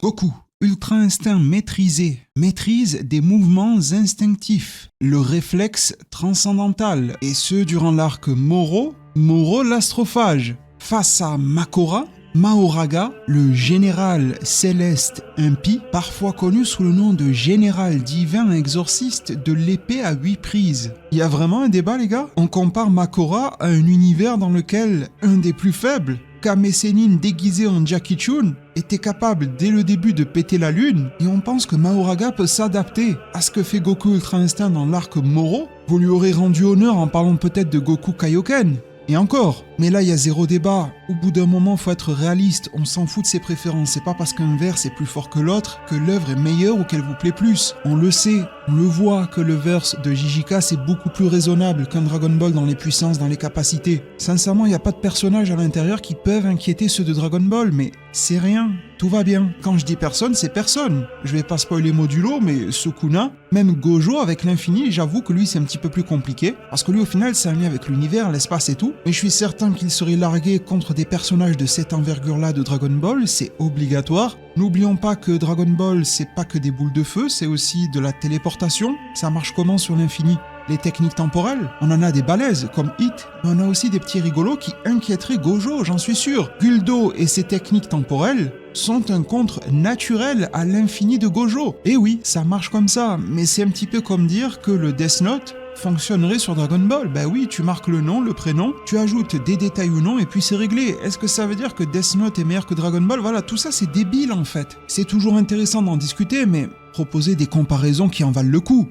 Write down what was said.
Goku, Ultra Instinct maîtrisé, maîtrise des mouvements instinctifs, le réflexe transcendantal, et ce durant l'arc Moro l'astrophage. Face à Makora, Mahoraga, le général céleste impie, parfois connu sous le nom de général divin exorciste de l'épée à 8 prises. Il y a vraiment un débat les gars? On compare Makora à un univers dans lequel un des plus faibles, Kame Sennin déguisé en Jackie Chun, était capable dès le début de péter la lune, et on pense que Mahoraga peut s'adapter à ce que fait Goku Ultra Instinct dans l'arc Moro. Vous lui aurez rendu honneur en parlant peut-être de Goku Kaioken. Et encore, mais là il y a zéro débat. Au bout d'un moment, faut être réaliste, on s'en fout de ses préférences. C'est pas parce qu'un verse est plus fort que l'autre que l'œuvre est meilleure ou qu'elle vous plaît plus. On le sait, on le voit que le verse de JJK c'est beaucoup plus raisonnable qu'un Dragon Ball dans les puissances, dans les capacités. Sincèrement, il n'y a pas de personnages à l'intérieur qui peuvent inquiéter ceux de Dragon Ball, mais c'est rien, tout va bien. Quand je dis personne, c'est personne. Je vais pas spoiler Modulo, mais Sukuna, même Gojo avec l'infini, j'avoue que lui c'est un petit peu plus compliqué, parce que lui au final c'est un lien avec l'univers, l'espace et tout, mais je suis certain qu'il serait largué contre des personnages de cette envergure-là de Dragon Ball, c'est obligatoire. N'oublions pas que Dragon Ball, c'est pas que des boules de feu, c'est aussi de la téléportation. Ça marche comment sur l'infini? Les techniques temporelles, on en a des balèzes comme Hit, mais on a aussi des petits rigolos qui inquiéteraient Gojo, j'en suis sûr. Guldo et ses techniques temporelles sont un contre naturel à l'infini de Gojo. Et oui, ça marche comme ça, mais c'est un petit peu comme dire que le Death Note fonctionnerait sur Dragon Ball. Bah oui, tu marques le nom, le prénom, tu ajoutes des détails ou non et puis c'est réglé. Est-ce que ça veut dire que Death Note est meilleur que Dragon Ball? Voilà, tout ça c'est débile en fait. C'est toujours intéressant d'en discuter, mais proposer des comparaisons qui en valent le coup.